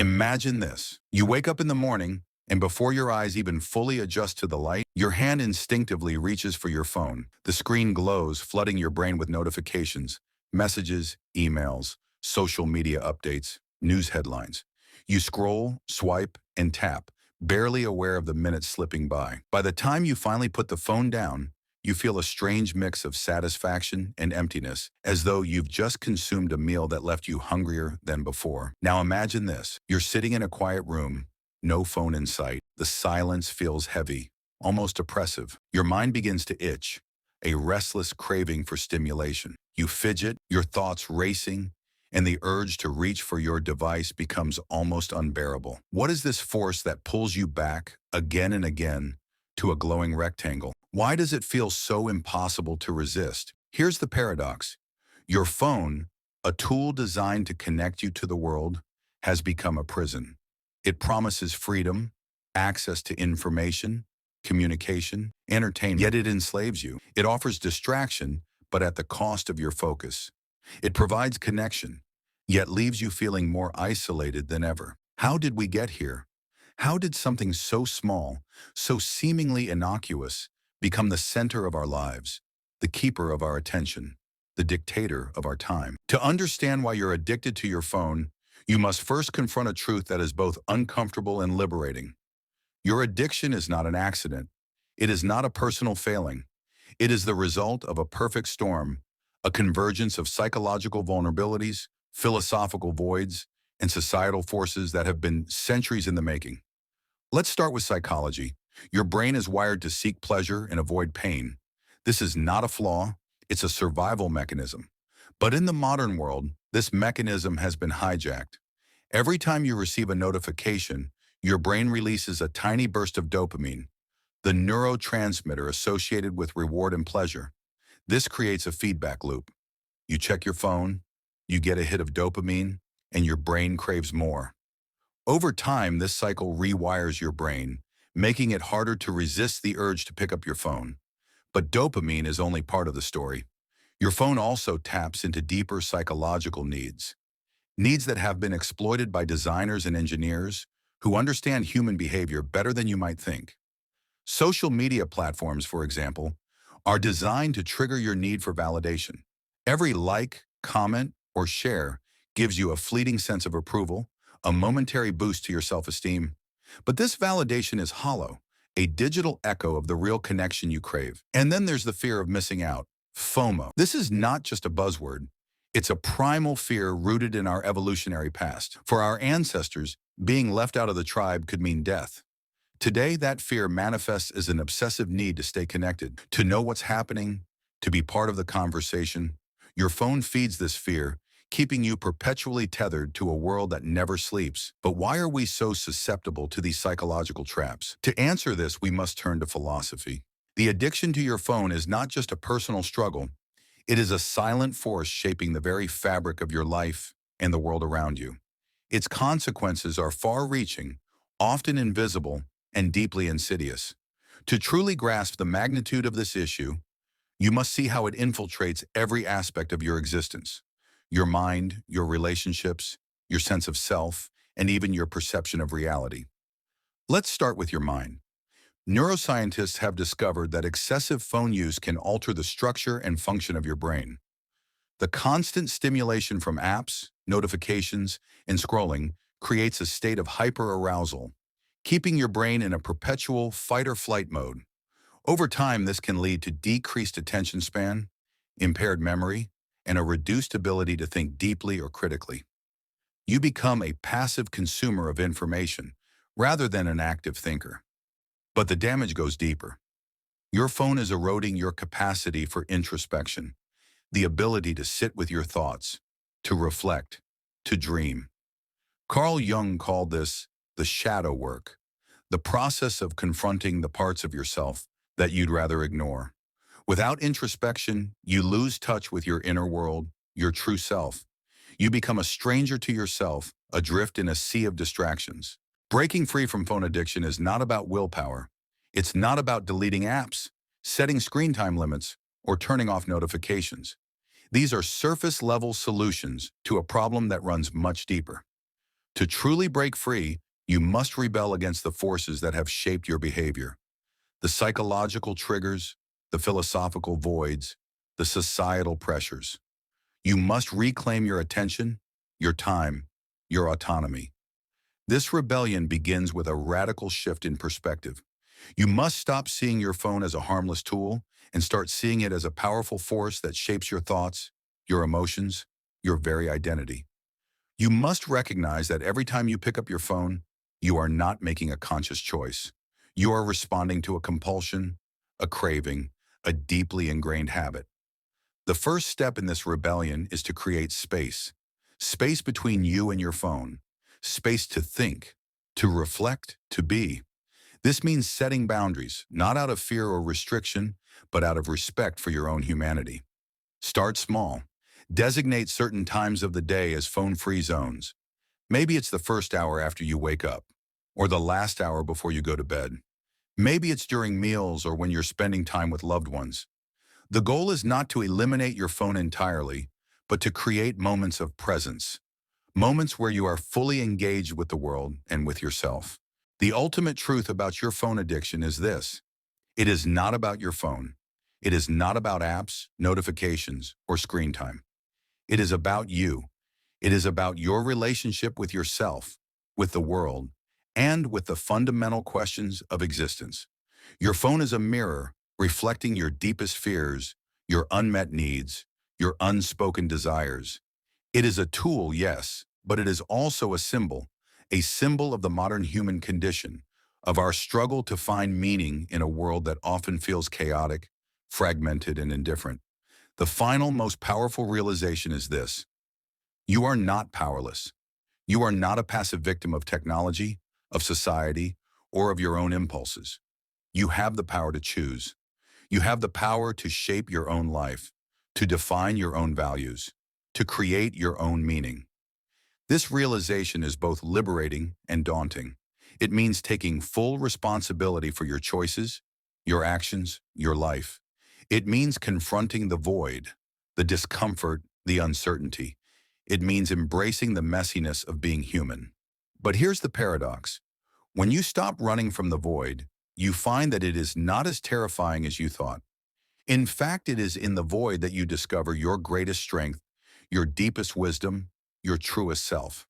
Imagine this. You wake up in the morning, and before your eyes even fully adjust to the light, your hand instinctively reaches for your phone. The screen glows, flooding your brain with notifications, messages, emails, social media updates, news headlines. You scroll, swipe, and tap, barely aware of the minutes slipping by. By the time you finally put the phone down, you feel a strange mix of satisfaction and emptiness, as though you've just consumed a meal that left you hungrier than before. Now imagine this. You're sitting in a quiet room, no phone in sight. The silence feels heavy, almost oppressive. Your mind begins to itch, a restless craving for stimulation. You fidget, your thoughts racing, and the urge to reach for your device becomes almost unbearable. What is this force that pulls you back again and again to a glowing rectangle? Why does it feel so impossible to resist? Here's the paradox. Your phone, a tool designed to connect you to the world, has become a prison. It promises freedom, access to information, communication, entertainment, yet it enslaves you. It offers distraction, but at the cost of your focus. It provides connection, yet leaves you feeling more isolated than ever. How did we get here? How did something so small, so seemingly innocuous, become the center of our lives, the keeper of our attention, the dictator of our time? To understand why you're addicted to your phone, you must first confront a truth that is both uncomfortable and liberating. Your addiction is not an accident. It is not a personal failing. It is the result of a perfect storm, a convergence of psychological vulnerabilities, philosophical voids, and societal forces that have been centuries in the making. Let's start with psychology. Your brain is wired to seek pleasure and avoid pain. This is not a flaw, it's a survival mechanism. But in the modern world, this mechanism has been hijacked. Every time you receive a notification, your brain releases a tiny burst of dopamine, the neurotransmitter associated with reward and pleasure. This creates a feedback loop. You check your phone, you get a hit of dopamine, and your brain craves more. Over time, this cycle rewires your brain, making it harder to resist the urge to pick up your phone. But dopamine is only part of the story. Your phone also taps into deeper psychological needs that have been exploited by designers and engineers who understand human behavior better than you might think. Social media platforms, for example, are designed to trigger your need for validation. Every like, comment, or share gives you a fleeting sense of approval, a momentary boost to your self-esteem. But this validation is hollow, a digital echo of the real connection you crave. And then there's the fear of missing out, FOMO. This is not just a buzzword. It's a primal fear rooted in our evolutionary past. For our ancestors, being left out of the tribe could mean death. Today, that fear manifests as an obsessive need to stay connected, to know what's happening, to be part of the conversation. Your phone feeds this fear, keeping you perpetually tethered to a world that never sleeps. But why are we so susceptible to these psychological traps? To answer this, we must turn to philosophy. The addiction to your phone is not just a personal struggle. It is a silent force shaping the very fabric of your life and the world around you. Its consequences are far-reaching, often invisible, and deeply insidious. To truly grasp the magnitude of this issue, you must see how it infiltrates every aspect of your existence. Your mind, your relationships, your sense of self, and even your perception of reality. Let's start with your mind. Neuroscientists have discovered that excessive phone use can alter the structure and function of your brain. The constant stimulation from apps, notifications, and scrolling creates a state of hyperarousal, keeping your brain in a perpetual fight-or-flight mode. Over time, this can lead to decreased attention span, impaired memory, and a reduced ability to think deeply or critically. You become a passive consumer of information rather than an active thinker. But the damage goes deeper. Your phone is eroding your capacity for introspection, the ability to sit with your thoughts, to reflect, to dream. Carl Jung called this the shadow work, the process of confronting the parts of yourself that you'd rather ignore. Without introspection, you lose touch with your inner world, your true self. You become a stranger to yourself, adrift in a sea of distractions. Breaking free from phone addiction is not about willpower. It's not about deleting apps, setting screen time limits, or turning off notifications. These are surface-level solutions to a problem that runs much deeper. To truly break free, you must rebel against the forces that have shaped your behavior. The psychological triggers, the philosophical voids, the societal pressures. You must reclaim your attention, your time, your autonomy. This rebellion begins with a radical shift in perspective. You must stop seeing your phone as a harmless tool and start seeing it as a powerful force that shapes your thoughts, your emotions, your very identity. You must recognize that every time you pick up your phone, you are not making a conscious choice. You are responding to a compulsion, a craving, a deeply ingrained habit. The first step in this rebellion is to create space. Space between you and your phone. Space to think, to reflect, to be. This means setting boundaries, not out of fear or restriction, but out of respect for your own humanity. Start small. Designate certain times of the day as phone-free zones. Maybe it's the first hour after you wake up, or the last hour before you go to bed. Maybe it's during meals or when you're spending time with loved ones. The goal is not to eliminate your phone entirely, but to create moments of presence, moments where you are fully engaged with the world and with yourself. The ultimate truth about your phone addiction is this: it is not about your phone. It is not about apps, notifications, or screen time. It is about you. It is about your relationship with yourself, with the world, and with the fundamental questions of existence. Your phone is a mirror reflecting your deepest fears, your unmet needs, your unspoken desires. It is a tool, yes, but it is also a symbol of the modern human condition, of our struggle to find meaning in a world that often feels chaotic, fragmented, and indifferent. The final, most powerful realization is this: you are not powerless. You are not a passive victim of technology, of society, or of your own impulses. You have the power to choose. You have the power to shape your own life, to define your own values, to create your own meaning. This realization is both liberating and daunting. It means taking full responsibility for your choices, your actions, your life. It means confronting the void, the discomfort, the uncertainty. It means embracing the messiness of being human. But here's the paradox. When you stop running from the void, you find that it is not as terrifying as you thought. In fact, it is in the void that you discover your greatest strength, your deepest wisdom, your truest self.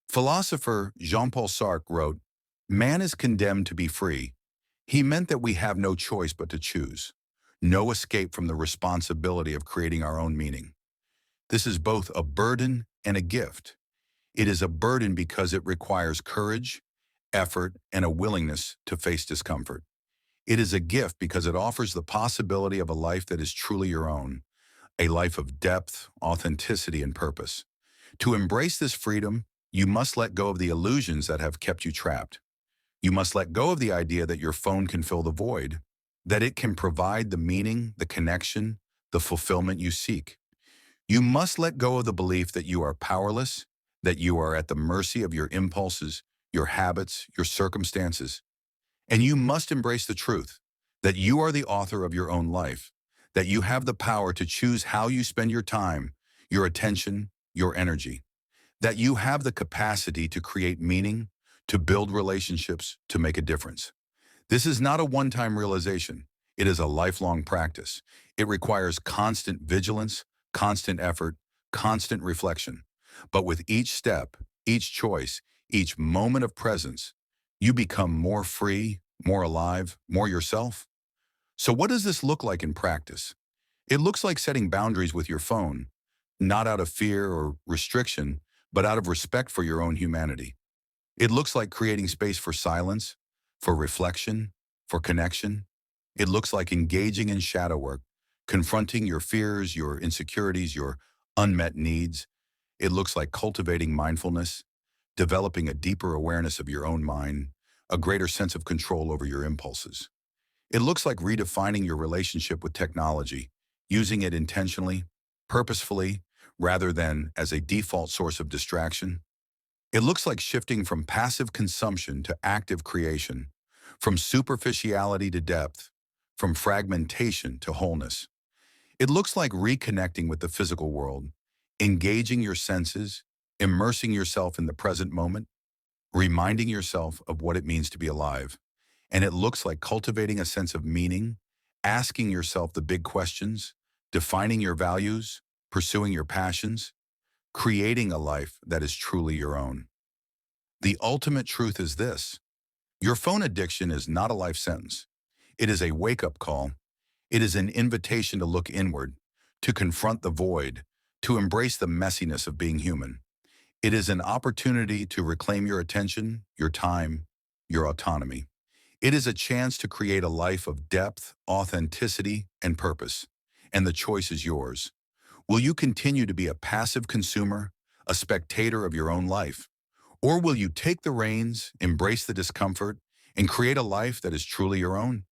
Philosopher Jean-Paul Sartre wrote, "Man is condemned to be free." He meant that we have no choice but to choose, no escape from the responsibility of creating our own meaning. This is both a burden and a gift. It is a burden because it requires courage, effort, and a willingness to face discomfort. It is a gift because it offers the possibility of a life that is truly your own, a life of depth, authenticity, and purpose. To embrace this freedom, you must let go of the illusions that have kept you trapped. You must let go of the idea that your phone can fill the void, that it can provide the meaning, the connection, the fulfillment you seek. You must let go of the belief that you are powerless, that you are at the mercy of your impulses, your habits, your circumstances. And you must embrace the truth that you are the author of your own life, that you have the power to choose how you spend your time, your attention, your energy, that you have the capacity to create meaning, to build relationships, to make a difference. This is not a one-time realization. It is a lifelong practice. It requires constant vigilance, constant effort, constant reflection. But with each step, each choice, each moment of presence, you become more free, more alive, more yourself. So what does this look like in practice? It looks like setting boundaries with your phone, not out of fear or restriction, but out of respect for your own humanity. It looks like creating space for silence, for reflection, for connection. It looks like engaging in shadow work, confronting your fears, your insecurities, your unmet needs. It looks like cultivating mindfulness, developing a deeper awareness of your own mind, a greater sense of control over your impulses. It looks like redefining your relationship with technology, using it intentionally, purposefully, rather than as a default source of distraction. It looks like shifting from passive consumption to active creation, from superficiality to depth, from fragmentation to wholeness. It looks like reconnecting with the physical world, engaging your senses, immersing yourself in the present moment, reminding yourself of what it means to be alive. And it looks like cultivating a sense of meaning, asking yourself the big questions, defining your values, pursuing your passions, creating a life that is truly your own. The ultimate truth is this: your phone addiction is not a life sentence. It is a wake-up call. It is an invitation to look inward, to confront the void, to embrace the messiness of being human. It is an opportunity to reclaim your attention, your time, your autonomy. It is a chance to create a life of depth, authenticity, and purpose. And the choice is yours. Will you continue to be a passive consumer, a spectator of your own life? Or will you take the reins, embrace the discomfort, and create a life that is truly your own?